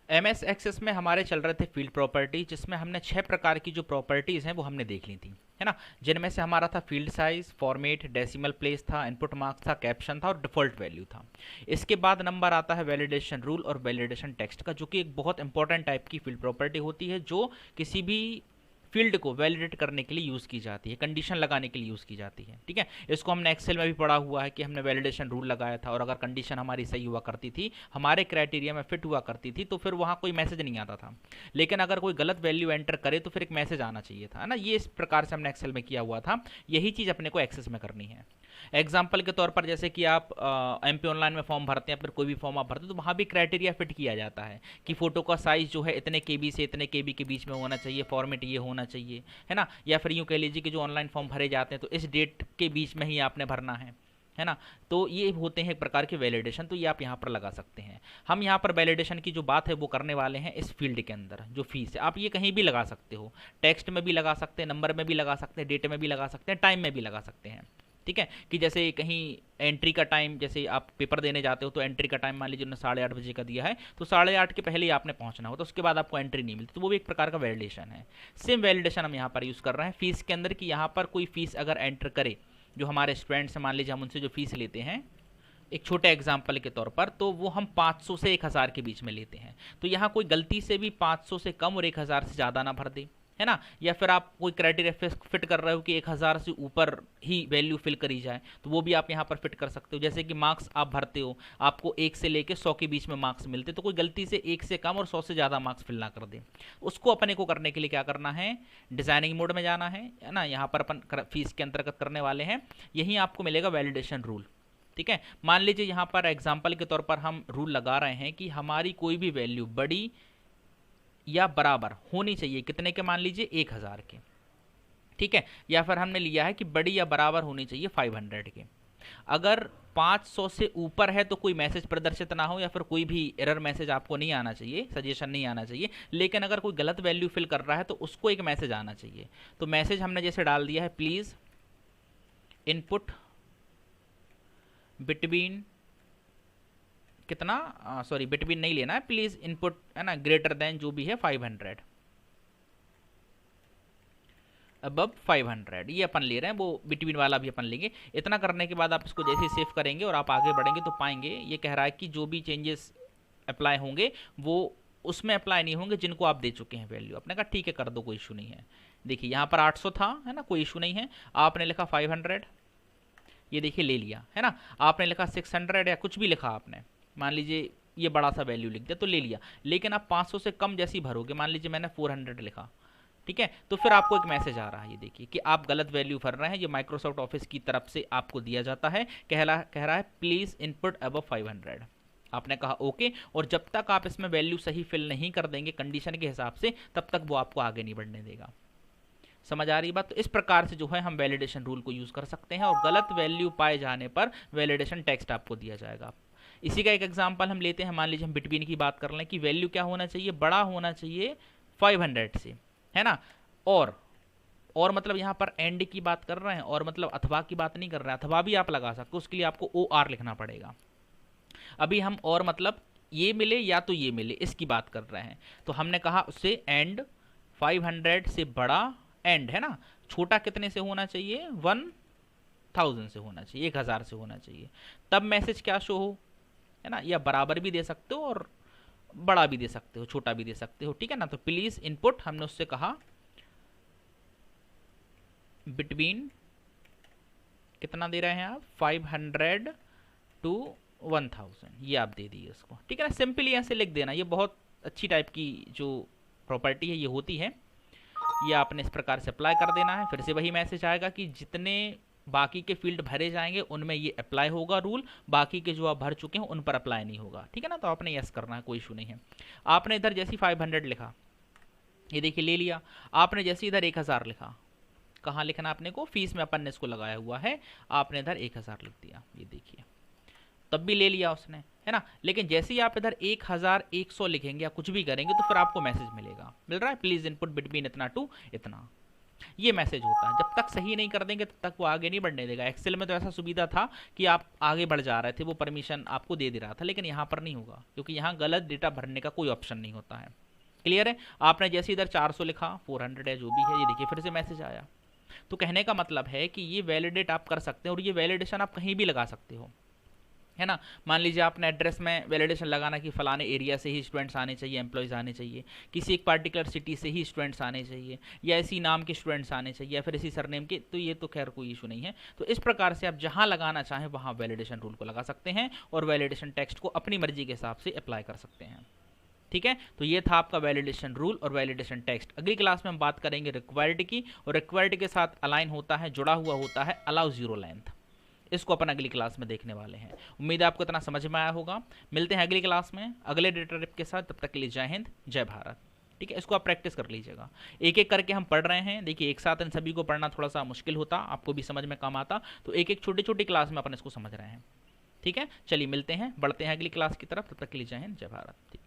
MS access में हमारे चल रहे थे फील्ड प्रॉपर्टी, जिसमें हमने 6 प्रकार की जो प्रॉपर्टीज़ हैं वो हमने देख ली थी, है ना। जिनमें से हमारा था field size, format, decimal place था, इनपुट मार्क्स था, कैप्शन था और डिफ़ॉल्ट वैल्यू था। इसके बाद नंबर आता है वैलिडेशन रूल और वैलिडेशन टेक्स्ट का, जो कि एक बहुत इंपॉर्टेंट टाइप की फील्ड प्रॉपर्टी होती है, जो किसी भी फील्ड को वैलिडेट करने के लिए यूज़ की जाती है, कंडीशन लगाने के लिए यूज़ की जाती है, ठीक है। इसको हमने एक्सेल में भी पढ़ा हुआ है कि हमने वैलिडेशन रूल लगाया था, और अगर कंडीशन हमारी सही हुआ करती थी, हमारे क्राइटेरिया में फिट हुआ करती थी, तो फिर वहाँ कोई मैसेज नहीं आता था। लेकिन अगर कोई गलत वैल्यू एंटर करे तो फिर एक मैसेज आना चाहिए था, है ना। ये इस प्रकार से हमने एक्सेल में किया हुआ था, यही चीज़ अपने को एक्सेस में करनी है। एग्जाम्पल के तौर पर जैसे कि आप एमपी ऑनलाइन में फॉर्म भरते हैं, फिर कोई भी फॉर्म आप भरते हैं, तो वहाँ भी क्राइटेरिया फिट किया जाता है कि फ़ोटो का साइज़ जो है इतने केबी से इतने केबी के बीच में होना चाहिए, फॉर्मेट ये होना चाहिए, है ना। या फिर यूँ कह लीजिए कि जो ऑनलाइन फॉर्म भरे जाते हैं तो इस डेट के बीच में ही आपने भरना है ना। तो ये होते हैं एक प्रकार के वैलिडेशन, तो ये आप यहाँ पर लगा सकते हैं। हम यहाँ पर वैलिडेशन की जो बात है वो करने वाले हैं इस फील्ड के अंदर जो फीस है। आप ये कहीं भी लगा सकते हो, टेक्स्ट में भी लगा सकते हैं, नंबर में भी लगा सकते हैं, डेट में भी लगा सकते हैं, टाइम में भी लगा सकते हैं, ठीक है। कि जैसे कहीं एंट्री का टाइम, जैसे आप पेपर देने जाते हो तो एंट्री का टाइम मान लीजिए उन्होंने 8:30 बजे का दिया है, तो 8:30 के पहले ही आपने पहुंचना हो, तो उसके बाद आपको एंट्री नहीं मिलती, तो वो भी एक प्रकार का वैलिडेशन है। सेम वैलिडेशन हम यहाँ पर यूज़ कर रहे हैं फीस के अंदर, कि यहाँ पर कोई फीस अगर एंटर करे, जो हमारे स्टूडेंट्स हैं, मान लीजिए हम उनसे जो फीस लेते हैं एक छोटे एग्जाम्पल के तौर पर, तो वो हम 500 से 1000 के बीच में लेते हैं। तो यहाँ कोई गलती से भी 500 से कम और 1000 से ज़्यादा ना भर दे, है ना। या फिर आप कोई क्राइटेरिया फिट कर रहे हो कि 1000 से ऊपर ही वैल्यू फिल करी जाए, तो वो भी आप यहाँ पर फिट कर सकते हो। जैसे कि मार्क्स आप भरते हो, आपको 1 से लेके 100 के बीच में मार्क्स मिलते, तो कोई गलती से 1 से कम और 100 से ज़्यादा मार्क्स फिल ना कर दे। उसको अपने को करने के लिए क्या करना है, डिज़ाइनिंग मोड में जाना है ना। यहाँ पर अपन फीस के अंतर्गत करने वाले हैं, यहीं आपको मिलेगा वैलिडेशन रूल, ठीक है। मान लीजिए यहाँ पर एग्जाम्पल के तौर पर हम रूल लगा रहे हैं कि हमारी कोई भी वैल्यू बड़ी या बराबर होनी चाहिए, कितने के, मान लीजिए 1000 के, ठीक है। या फिर हमने लिया है कि बड़ी या बराबर होनी चाहिए 500 के। अगर 500 से ऊपर है तो कोई मैसेज प्रदर्शित ना हो, या फिर कोई भी एरर मैसेज आपको नहीं आना चाहिए, सजेशन नहीं आना चाहिए। लेकिन अगर कोई गलत वैल्यू फिल कर रहा है तो उसको एक मैसेज आना चाहिए। तो मैसेज हमने जैसे डाल दिया है, प्लीज़ इनपुट बिटवीन कितना, सॉरी बिटवीन नहीं लेना है, प्लीज़ इनपुट, है ना, ग्रेटर देन जो भी है 500, अबव 500, ये अपन ले रहे हैं, वो बिटवीन वाला भी अपन लेंगे। इतना करने के बाद आप इसको जैसे ही सेव करेंगे और आप आगे बढ़ेंगे तो पाएंगे ये कह रहा है कि जो भी चेंजेस अप्लाई होंगे वो उसमें अप्लाई नहीं होंगे जिनको आप दे चुके हैं वैल्यू। आपने कहा ठीक है कर दो, कोई इशू नहीं है। देखिए यहाँ पर 800 था, है ना, कोई इशू नहीं है। आपने लिखा 500, ये देखिए ले लिया, है ना। आपने लिखा 600 या कुछ भी लिखा आपने, मान लीजिए ये बड़ा सा वैल्यू लिख दिया तो ले लिया। लेकिन आप 500 से कम जैसी भरोगे, मान लीजिए मैंने 400 लिखा, ठीक है, तो फिर आपको एक मैसेज आ रहा है, ये देखिए कि आप गलत वैल्यू भर रहे हैं। ये माइक्रोसॉफ्ट ऑफिस की तरफ से आपको दिया जाता है, कह रहा है प्लीज़ इनपुट अबव 500। आपने कहा ओके, और जब तक आप इसमें वैल्यू सही फिल नहीं कर देंगे कंडीशन के हिसाब से, तब तक वो आपको आगे नहीं बढ़ने देगा। समझ आ रही बात। तो इस प्रकार से जो है हम वैलिडेशन रूल को यूज़ कर सकते हैं, और गलत वैल्यू पाए जाने पर वैलिडेशन टेक्स्ट आपको दिया जाएगा। इसी का एक एग्जांपल हम लेते हैं, मान लीजिए हम बिटवीन की बात कर लें कि वैल्यू क्या होना चाहिए, बड़ा होना चाहिए 500 से, है ना। और मतलब यहाँ पर एंड की बात कर रहे हैं, और मतलब अथवा की बात नहीं कर रहे हैं। अथवा भी आप लगा सकते हो, उसके लिए आपको ओ आर लिखना पड़ेगा। अभी हम और मतलब ये मिले या तो ये मिले इसकी बात कर रहे हैं। तो हमने कहा उससे एंड 500 से बड़ा, एंड है ना, छोटा कितने से होना चाहिए, 1000 से होना चाहिए, 1000 से होना चाहिए। तब मैसेज क्या शो हो, है ना। या बराबर भी दे सकते हो और बड़ा भी दे सकते हो, छोटा भी दे सकते हो, ठीक है ना। तो प्लीज इनपुट हमने उससे कहा बिटवीन, कितना दे रहे हैं आप, 500 टू 1000, ये आप दे दिए उसको, ठीक है ना। सिंपली ऐसे लिख देना, ये बहुत अच्छी टाइप की जो प्रॉपर्टी है ये होती है। ये आपने इस प्रकार से अप्लाई कर देना है। फिर से वही मैसेज आएगा कि जितने बाकी के फील्ड भरे जाएंगे उनमें ये अप्लाई होगा रूल, बाकी के जो आप भर चुके हैं उन पर अप्लाई नहीं होगा, ठीक है ना। तो आपने यस करना है, कोई इशू नहीं है। आपने इधर जैसे 500 लिखा, ये देखिए ले लिया। आपने जैसे इधर 1000 लिखा, कहाँ लिखना आपने को, फीस में अपन ने इसको लगाया हुआ है, आपने इधर 1000 लिख दिया, ये देखिए तब भी ले लिया उसने, है ना। लेकिन जैसे ही आप इधर 1100 लिखेंगे या कुछ भी करेंगे तो फिर आपको मैसेज मिलेगा, मिल रहा है, प्लीज इनपुट बिटवीन इतना टू इतना, ये मैसेज होता है। जब तक सही नहीं कर देंगे तब तक वो आगे नहीं बढ़ने देगा। एक्सेल में तो ऐसा सुविधा था कि आप आगे बढ़ जा रहे थे, वो परमिशन आपको दे दे रहा था, लेकिन यहाँ पर नहीं होगा क्योंकि यहाँ गलत डेटा भरने का कोई ऑप्शन नहीं होता है। क्लियर है? आपने जैसे इधर 400 लिखा, 400 है जो भी है, ये देखिए फिर से मैसेज आया। तो कहने का मतलब है कि ये वैलिडेट आप कर सकते हैं और ये वैलिडेशन आप कहीं भी लगा सकते हो, है ना। मान लीजिए आपने एड्रेस में वैलिडेशन लगाना कि फलाने एरिया से ही स्टूडेंट्स आने चाहिए, एम्प्लॉयज़ आने चाहिए, किसी एक पार्टिकुलर सिटी से ही स्टूडेंट्स आने चाहिए, या इसी नाम के स्टूडेंट्स आने चाहिए, या फिर इसी सरनेम के, तो ये तो खैर कोई इशू नहीं है। तो इस प्रकार से आप जहाँ लगाना चाहें वहाँ वैलिडेशन रूल को लगा सकते हैं और वैलिडेशन टेक्स्ट को अपनी मर्जी के हिसाब से अप्लाई कर सकते हैं। ठीक है, तो ये था आपका वैलिडेशन रूल और वैलिडेशन टेक्स्ट। अगली क्लास में हम बात करेंगे रिक्वायर्ड की, और रिक्वायर्ड के साथ अलाइन होता है, जुड़ा हुआ होता है अलाउ जीरो लेंथ। इसको अपन अगली क्लास में देखने वाले हैं। उम्मीद है आपको इतना समझ में आया होगा। मिलते हैं अगली क्लास में अगले डेटा टिप के साथ। तब तक के लिए जय हिंद, जय भारत। ठीक है, इसको आप प्रैक्टिस कर लीजिएगा। एक एक करके हम पढ़ रहे हैं। देखिए एक साथ इन सभी को पढ़ना थोड़ा सा मुश्किल होता, आपको भी समझ में कम आता, तो एक एक छोटी छोटी क्लास में अपन इसको समझ रहे हैं। ठीक है, चलिए मिलते हैं, बढ़ते हैं अगली क्लास की तरफ। तब तक के लिए जय हिंद, जय भारत। ठीक।